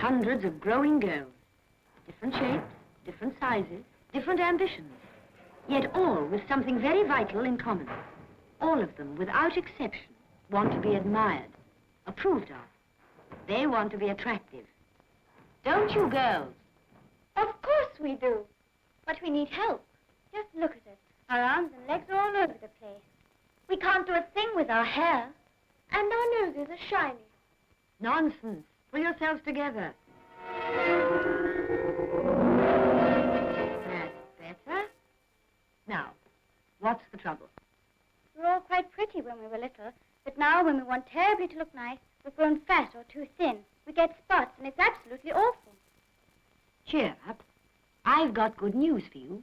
hundreds of growing girls. Different shapes, different sizes, different ambitions. Yet all with something very vital in common. All of them, without exception, want to be admired, approved of. They want to be attractive. Don't you, girls? Of course we do. But we need help. Just look at us. Our arms and legs are all over the place. We can't do a thing with our hair. And our noses are shiny. Nonsense. Pull yourselves together. That's better. Now, what's the trouble? We were all quite pretty when we were little, but now when we want terribly to look nice, we've grown fat or too thin. We get spots, and it's absolutely awful. Cheer up. I've got good news for you.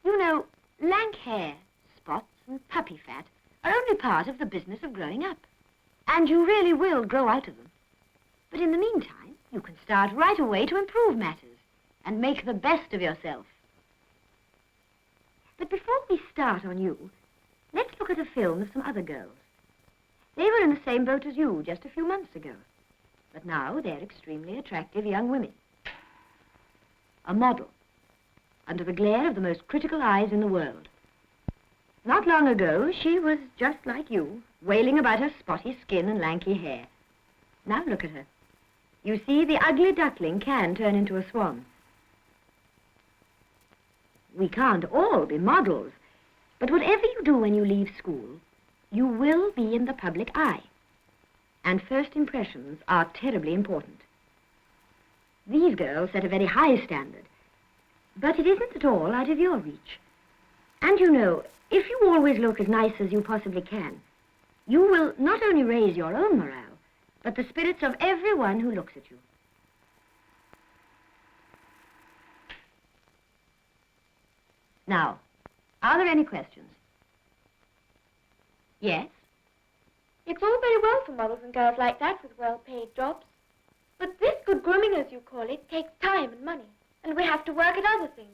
You know, lank hair, spots, and puppy fat are only part of the business of growing up. And you really will grow out of them. But in the meantime, you can start right away to improve matters and make the best of yourself. But before we start on you, let's look at a film of some other girls. They were in the same boat as you just a few months ago. But now they're extremely attractive young women. A model, under the glare of the most critical eyes in the world. Not long ago, she was just like you, wailing about her spotty skin and lanky hair. Now look at her. You see, the ugly duckling can turn into a swan. We can't all be models, but whatever you do when you leave school, you will be in the public eye. And first impressions are terribly important. These girls set a very high standard, but it isn't at all out of your reach. And you know, if you always look as nice as you possibly can, you will not only raise your own morale, but the spirits of everyone who looks at you. Now, are there any questions? Yes? It's all very well for models and girls like that with well-paid jobs. But this good grooming, as you call it, takes time and money. And we have to work at other things.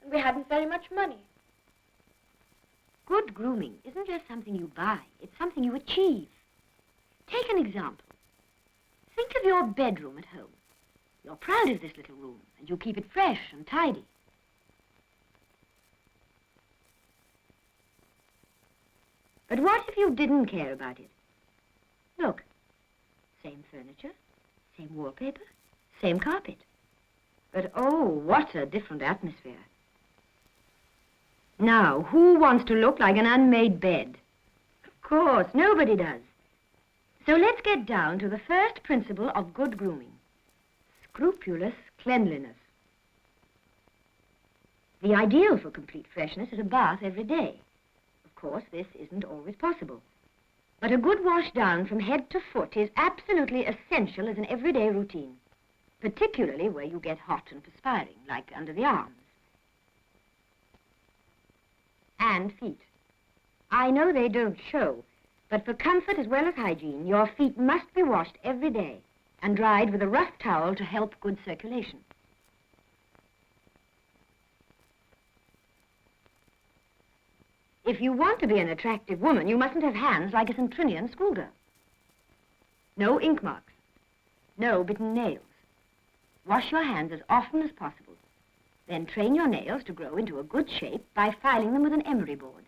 And we haven't very much money. Good grooming isn't just something you buy. It's something you achieve. Take an example. Think of your bedroom at home. You're proud of this little room, and you keep it fresh and tidy. But what if you didn't care about it? Look, same furniture, same wallpaper, same carpet. But oh, what a different atmosphere. Now, who wants to look like an unmade bed? Of course, nobody does. So let's get down to the first principle of good grooming. Scrupulous cleanliness. The ideal for complete freshness is a bath every day. Of course, this isn't always possible. But a good wash down from head to foot is absolutely essential as an everyday routine, particularly where you get hot and perspiring, like under the arms. And feet. I know they don't show, but for comfort as well as hygiene, your feet must be washed every day and dried with a rough towel to help good circulation. If you want to be an attractive woman, you mustn't have hands like a Centrinian schoolgirl. No ink marks. No bitten nails. Wash your hands as often as possible. Then train your nails to grow into a good shape by filing them with an emery board.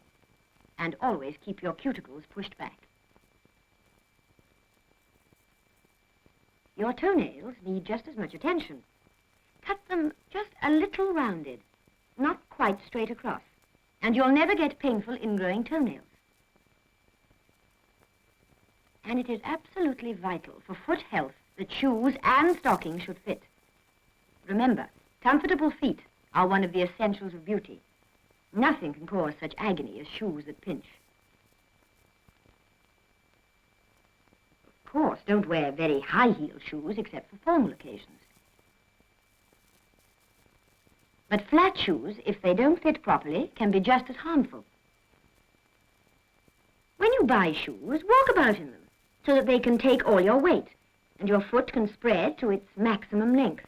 And always keep your cuticles pushed back. Your toenails need just as much attention. Cut them just a little rounded, not quite straight across, and you'll never get painful ingrowing toenails. And it is absolutely vital for foot health that shoes and stockings should fit. Remember, comfortable feet are one of the essentials of beauty. Nothing can cause such agony as shoes that pinch. Of course, don't wear very high-heeled shoes except for formal occasions. But flat shoes, if they don't fit properly, can be just as harmful. When you buy shoes, walk about in them so that they can take all your weight and your foot can spread to its maximum length.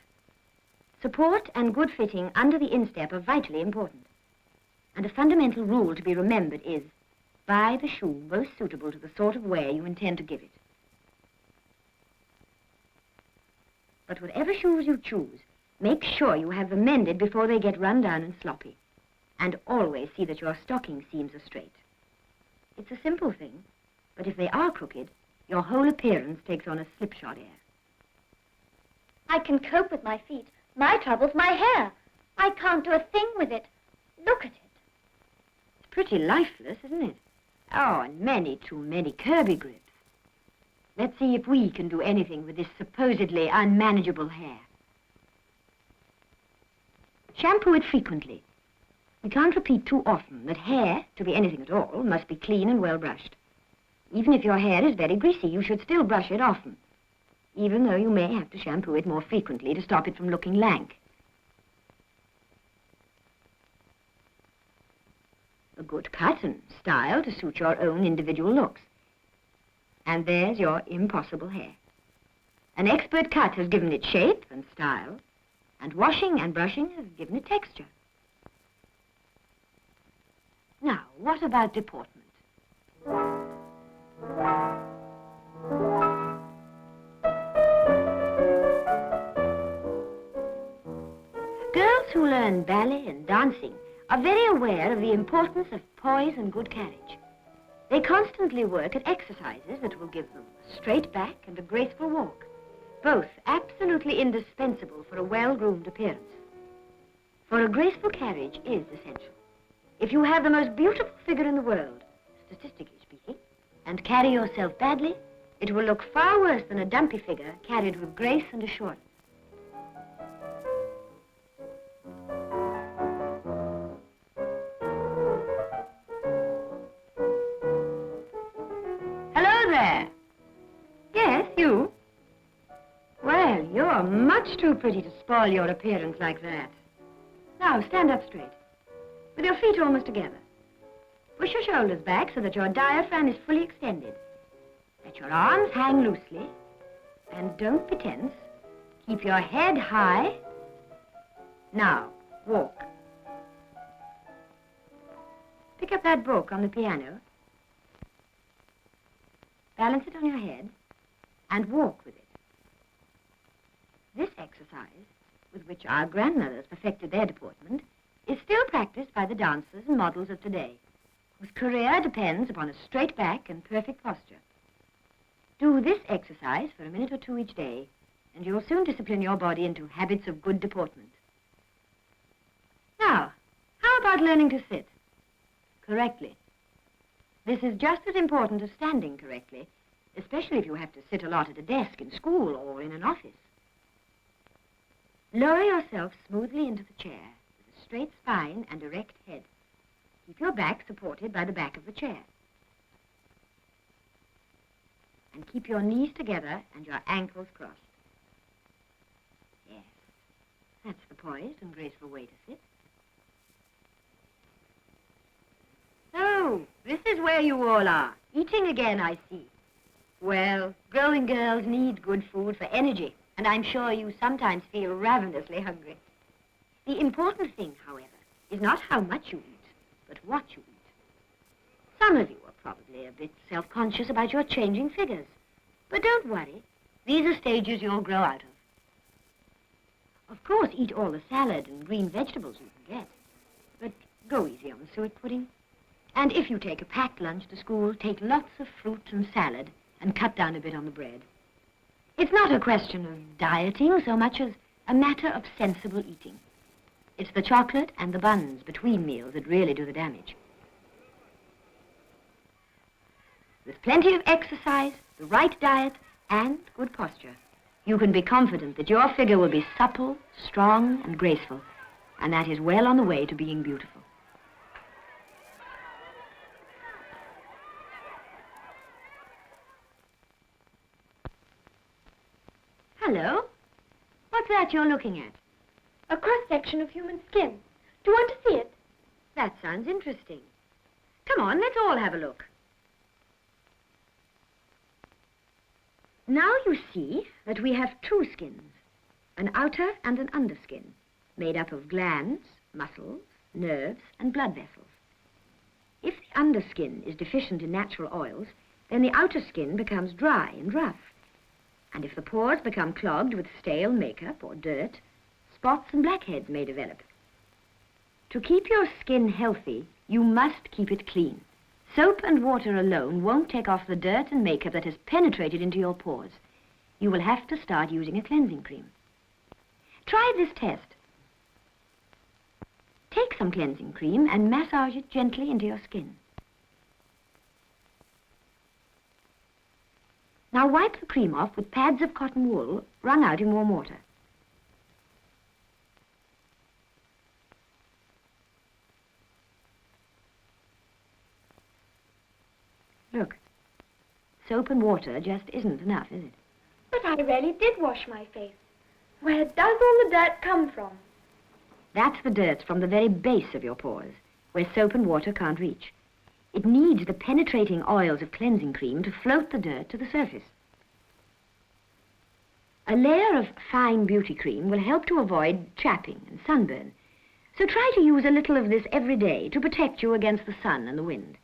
Support and good fitting under the instep are vitally important. And a fundamental rule to be remembered is, buy the shoe most suitable to the sort of wear you intend to give it. But whatever shoes you choose, make sure you have them mended before they get run down and sloppy. And always see that your stocking seams are straight. It's a simple thing, but if they are crooked, your whole appearance takes on a slipshod air. I can cope with my feet. My trouble's my hair. I can't do a thing with it. Look at it. It's pretty lifeless, isn't it? Oh, and many too many Kirby grips. Let's see if we can do anything with this supposedly unmanageable hair. Shampoo it frequently. We can't repeat too often that hair, to be anything at all, must be clean and well brushed. Even if your hair is very greasy, you should still brush it often, even though you may have to shampoo it more frequently to stop it from looking lank. A good cut and style to suit your own individual looks. And there's your impossible hair. An expert cut has given it shape and style, and washing and brushing has given it texture. Now, what about deportment? Girls who learn ballet and dancing are very aware of the importance of poise and good carriage. They constantly work at exercises that will give them a straight back and a graceful walk, both absolutely indispensable for a well-groomed appearance. For a graceful carriage is essential. If you have the most beautiful figure in the world, statistically speaking, and carry yourself badly, it will look far worse than a dumpy figure carried with grace and assurance. Hello there. Yes, you? Well, you're much too pretty to spoil your appearance like that. Now, stand up straight, with your feet almost together. Push your shoulders back so that your diaphragm is fully extended. Let your arms hang loosely, and don't be tense. Keep your head high. Now, walk. Pick up that book on the piano. Balance it on your head, and walk with it. This exercise, with which our grandmothers perfected their deportment, is still practiced by the dancers and models of today, whose career depends upon a straight back and perfect posture. Do this exercise for a minute or two each day, and you'll soon discipline your body into habits of good deportment. Now, how about learning to sit correctly? This is just as important as standing correctly, especially if you have to sit a lot at a desk in school or in an office. Lower yourself smoothly into the chair with a straight spine and erect head. Keep your back supported by the back of the chair. And keep your knees together and your ankles crossed. Yes, that's the poised and graceful way to sit. So, this is where you all are. Eating again, I see. Well, growing girls need good food for energy, and I'm sure you sometimes feel ravenously hungry. The important thing, however, is not how much you eat, but what you eat. Some of you are probably a bit self-conscious about your changing figures. But don't worry. These are stages you'll grow out of. Of course, eat all the salad and green vegetables you can get. But go easy on the suet pudding. And if you take a packed lunch to school, take lots of fruit and salad and cut down a bit on the bread. It's not a question of dieting so much as a matter of sensible eating. It's the chocolate and the buns between meals that really do the damage. With plenty of exercise, the right diet, and good posture, you can be confident that your figure will be supple, strong, and graceful, and that is well on the way to being beautiful. Hello. What's that you're looking at? A cross-section of human skin. Do you want to see it? That sounds interesting. Come on, let's all have a look. Now you see that we have two skins, an outer and an underskin, made up of glands, muscles, nerves, and blood vessels. If the underskin is deficient in natural oils, then the outer skin becomes dry and rough. And if the pores become clogged with stale makeup or dirt, spots and blackheads may develop. To keep your skin healthy, you must keep it clean. Soap and water alone won't take off the dirt and makeup that has penetrated into your pores. You will have to start using a cleansing cream. Try this test. Take some cleansing cream and massage it gently into your skin. Now wipe the cream off with pads of cotton wool wrung out in warm water. Look, soap and water just isn't enough, is it? But I really did wash my face. Where does all the dirt come from? That's the dirt from the very base of your pores, where soap and water can't reach. It needs the penetrating oils of cleansing cream to float the dirt to the surface. A layer of fine beauty cream will help to avoid chapping and sunburn. So try to use a little of this every day to protect you against the sun and the wind.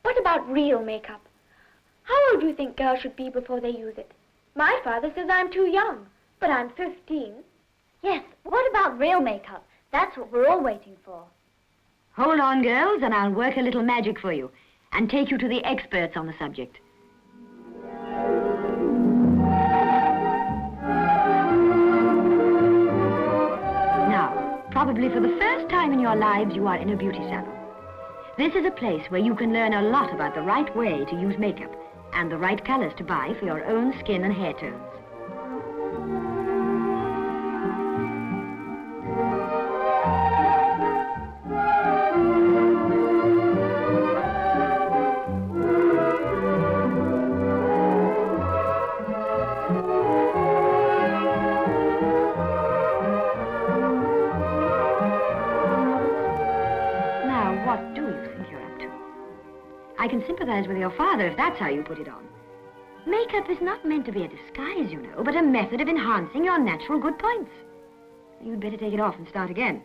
What about real makeup? How old do you think girls should be before they use it? My father says I'm too young, but I'm 15. Yes, what about real makeup? That's what we're all waiting for. Hold on, girls, and I'll work a little magic for you and take you to the experts on the subject. Now, probably for the first time in your lives, you are in a beauty salon. This is a place where you can learn a lot about the right way to use makeup and the right colors to buy for your own skin and hair tones. I can sympathize with your father if that's how you put it on. Makeup is not meant to be a disguise, you know, but a method of enhancing your natural good points. You'd better take it off and start again.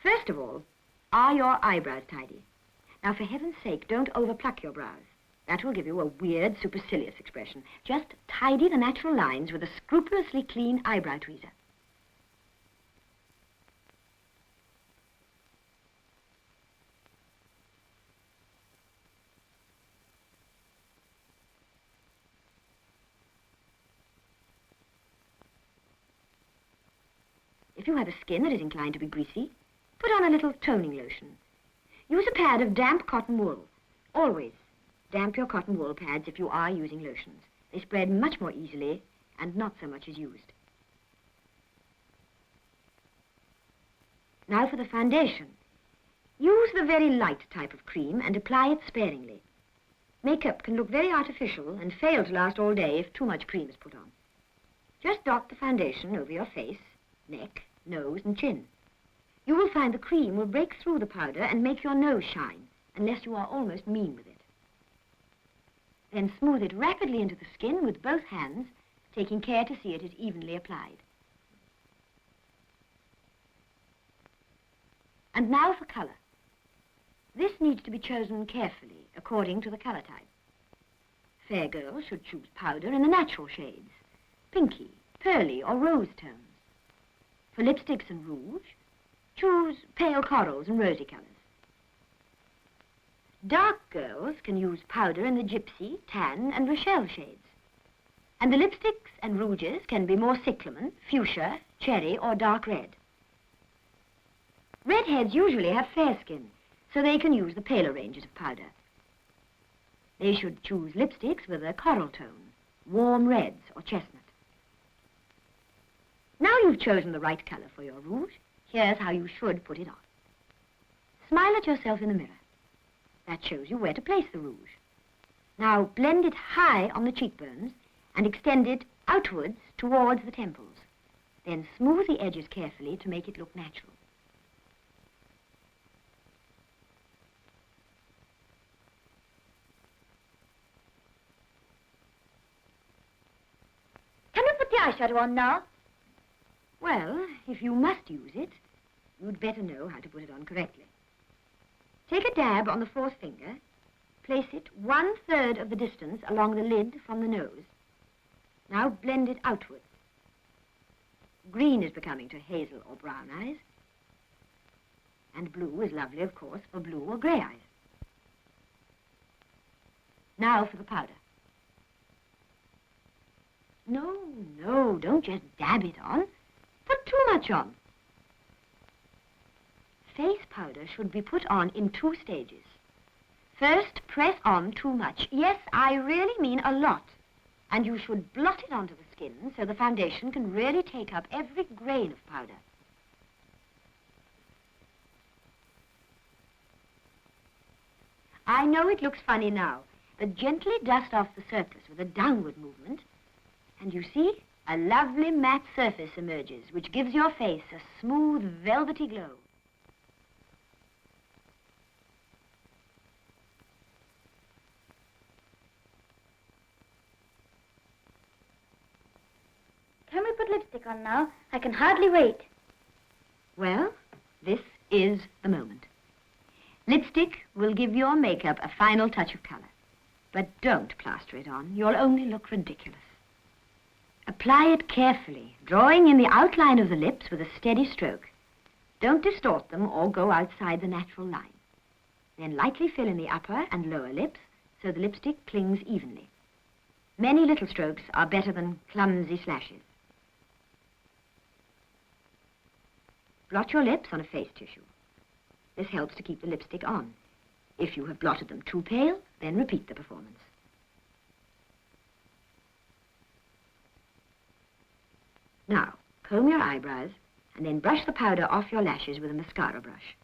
First of all, are your eyebrows tidy? Now, for heaven's sake, don't overpluck your brows. That will give you a weird, supercilious expression. Just tidy the natural lines with a scrupulously clean eyebrow tweezer. If you have a skin that is inclined to be greasy, put on a little toning lotion. Use a pad of damp cotton wool. Always damp your cotton wool pads if you are using lotions. They spread much more easily and not so much is used. Now for the foundation. Use the very light type of cream and apply it sparingly. Makeup can look very artificial and fail to last all day if too much cream is put on. Just dot the foundation over your face, neck, nose and chin. You will find the cream will break through the powder and make your nose shine, unless you are almost mean with it. Then smooth it rapidly into the skin with both hands, taking care to see it is evenly applied. And now for color. This needs to be chosen carefully, according to the color type. Fair girls should choose powder in the natural shades, pinky, pearly or rose tones. For lipsticks and rouge, choose pale corals and rosy colors. Dark girls can use powder in the gypsy, tan and Rochelle shades. And the lipsticks and rouges can be more cyclamen, fuchsia, cherry or dark red. Redheads usually have fair skin, so they can use the paler ranges of powder. They should choose lipsticks with a coral tone, warm reds or chestnut. Now you've chosen the right color for your rouge, here's how you should put it on. Smile at yourself in the mirror. That shows you where to place the rouge. Now blend it high on the cheekbones and extend it outwards towards the temples. Then smooth the edges carefully to make it look natural. Can we put the eyeshadow on now? Well, if you must use it, you'd better know how to put it on correctly. Take a dab on the fourth finger. Place it 1/3 of the distance along the lid from the nose. Now blend it outwards. Green is becoming to hazel or brown eyes. And blue is lovely, of course, for blue or grey eyes. Now for the powder. No, don't just dab it on. Put too much on. Face powder should be put on in 2 stages. First, press on too much. Yes, I really mean a lot. And you should blot it onto the skin so the foundation can really take up every grain of powder. I know it looks funny now, but gently dust off the surface with a downward movement, and you see, a lovely matte surface emerges, which gives your face a smooth, velvety glow. Can we put lipstick on now? I can hardly wait. Well, this is the moment. Lipstick will give your makeup a final touch of color. But don't plaster it on. You'll only look ridiculous. Apply it carefully, drawing in the outline of the lips with a steady stroke. Don't distort them or go outside the natural line. Then lightly fill in the upper and lower lips so the lipstick clings evenly. Many little strokes are better than clumsy slashes. Blot your lips on a face tissue. This helps to keep the lipstick on. If you have blotted them too pale, then repeat the performance. Now, comb your eyebrows and then brush the powder off your lashes with a mascara brush.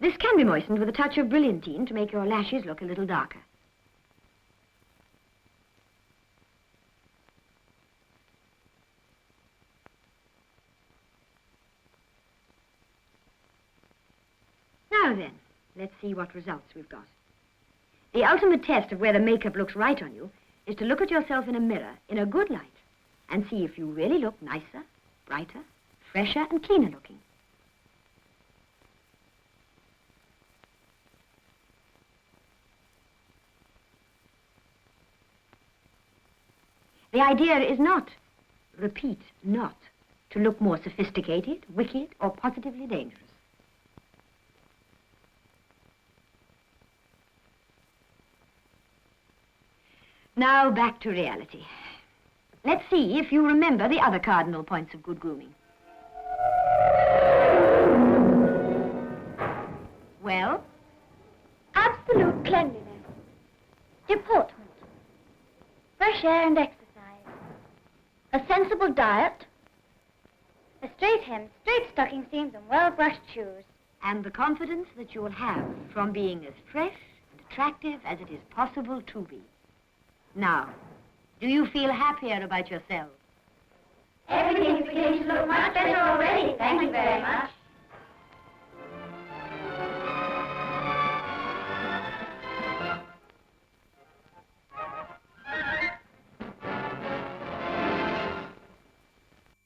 This can be moistened with a touch of brilliantine to make your lashes look a little darker. Now then, let's see what results we've got. The ultimate test of whether makeup looks right on you is to look at yourself in a mirror in a good light and see if you really look nicer, brighter, fresher, and cleaner looking. The idea is not, repeat, not, to look more sophisticated, wicked, or positively dangerous. Now back to reality. Let's see if you remember the other cardinal points of good grooming. Well? Absolute cleanliness. Deportment. Fresh air and exercise. A sensible diet. A straight hem, straight stocking seams, and well-brushed shoes. And the confidence that you will have from being as fresh and attractive as it is possible to be. Now, do you feel happier about yourself? Everything's beginning to look much better already, thank you very much.